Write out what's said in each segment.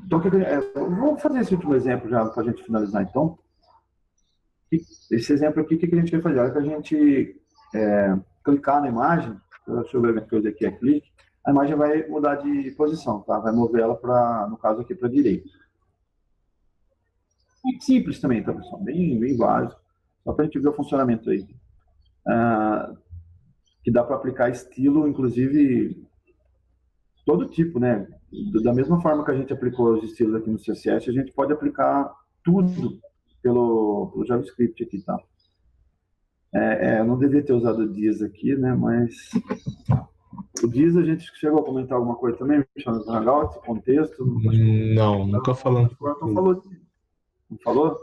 Então, vamos fazer esse último exemplo já para a gente finalizar, então. Esse exemplo aqui, o que a gente vai fazer? A hora que a gente clicar na imagem, deixa eu ver a coisa aqui, é clique, a imagem vai mudar de posição, tá? Vai mover ela para, no caso aqui, para a direita. Muito simples também, tá, pessoal? Bem básico. Só para a gente ver o funcionamento aí. Que dá para aplicar estilo, inclusive, todo tipo, né? Da mesma forma que a gente aplicou os estilos aqui no CSS, a gente pode aplicar tudo pelo JavaScript aqui, tá? Eu não devia ter usado o diz aqui, né? Mas o diz a gente chegou a comentar alguma coisa também, no Hangout, contexto. Não, nunca falando. O Elton falou. Não falou?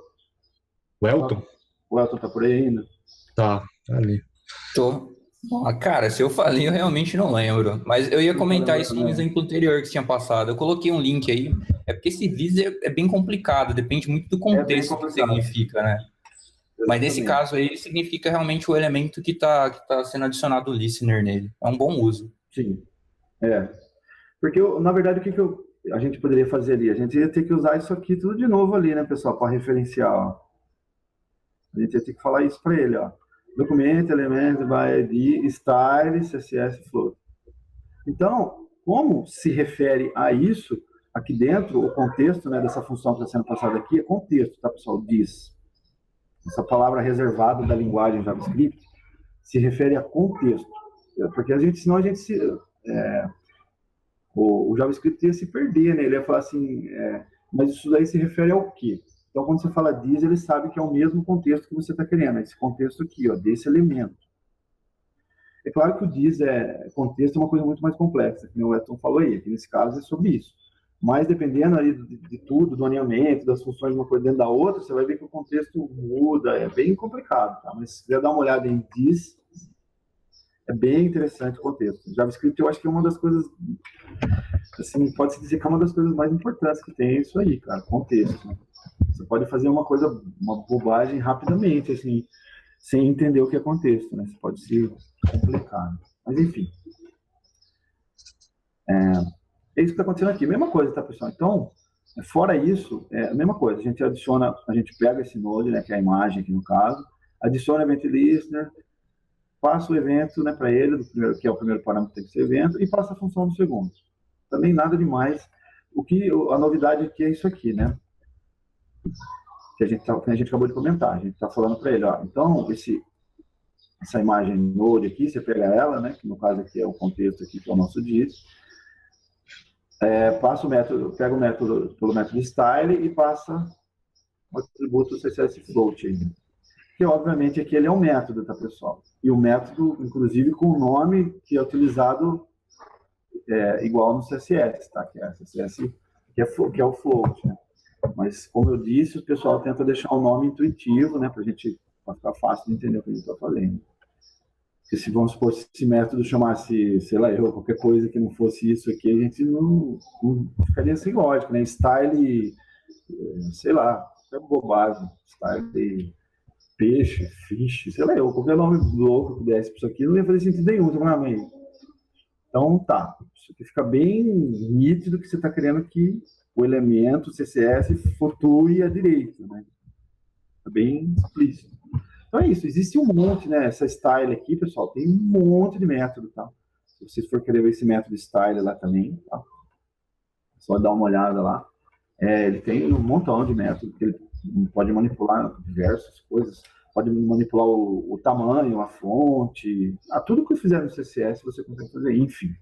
O Elton? O Elton tá por aí ainda? Tá ali. Tô. Cara, se eu falei, eu realmente não lembro. Mas eu ia comentar isso no exemplo anterior que você tinha passado. Eu coloquei um link aí. É porque esse vis é bem complicado, depende muito do contexto que significa, né? Mas nesse caso aí, significa realmente o elemento que tá sendo adicionado o listener nele. É um bom uso. Sim. Porque, na verdade, o que a gente poderia fazer ali? A gente ia ter que usar isso aqui tudo de novo ali, né, pessoal, para referenciar, ó. A gente ia ter que falar isso para ele, ó. Documento, elemento, by ID, style, CSS, float. Então, como se refere a isso, aqui dentro, o contexto, né, dessa função que está sendo passada aqui é contexto, tá, pessoal? Diz. Essa palavra reservada da linguagem JavaScript se refere a contexto. Porque senão a gente o JavaScript ia se perder, né? Ele ia falar assim, mas isso daí se refere ao quê? Então, quando você fala diz, ele sabe que é o mesmo contexto que você está querendo, esse contexto aqui, ó, desse elemento. É claro que o diz contexto é uma coisa muito mais complexa, que o Edson falou aí, que nesse caso é sobre isso. Mas dependendo aí de tudo, do alinhamento, das funções de uma coisa dentro da outra, você vai ver que o contexto muda, é bem complicado, tá? Mas se quiser dar uma olhada em diz, é bem interessante o contexto. JavaScript eu acho que é uma das coisas, assim, pode-se dizer que é uma das coisas mais importantes que tem isso aí, cara, contexto. Você pode fazer uma bobagem rapidamente, assim, sem entender o que é contexto, né? Isso pode ser complicado. Mas, enfim. É isso que está acontecendo aqui. Mesma coisa, tá, pessoal? Então, fora isso, a mesma coisa. A gente pega esse node, né, que é a imagem aqui no caso, adiciona o event listener, passa o evento, né, para ele, que é o primeiro parâmetro que tem que ser evento, e passa a função do segundo. Também nada demais. A novidade aqui é isso aqui, né? Que a gente acabou de comentar. A gente está falando para ele, ó, então, essa imagem node aqui, você pega ela, né, que no caso aqui é o contexto aqui, que é o nosso diz, passa o método, pega o método pelo método style e passa o atributo CSS float aí, que obviamente aqui ele é um método, tá, pessoal? E o método, inclusive, com o nome que é utilizado igual no CSS, tá? Que é CSS, que é o float, né? Mas, como eu disse, o pessoal tenta deixar o nome intuitivo, né, para ficar fácil de entender o que a gente está fazendo. Porque se, vamos supor, se esse método chamasse, sei lá, qualquer coisa que não fosse isso aqui, a gente não ficaria sem lógica, né? Style, sei lá, é bobagem. Style peixe, fish, sei lá, qualquer nome louco que desse para isso aqui não ia fazer sentido nenhum, Então, tá. Isso aqui fica bem nítido que você está querendo que o elemento CSS flutue à direita, né? É bem explícito. Então é isso, existe um monte, né? Essa style aqui, pessoal, tem um monte de método, tá? Se vocês for querer ver esse método style lá também, tá? É só dar uma olhada lá. Ele tem um montão de métodos que ele pode manipular diversas coisas. Pode manipular o tamanho, a fonte, tudo que fizer no CSS você consegue fazer, enfim.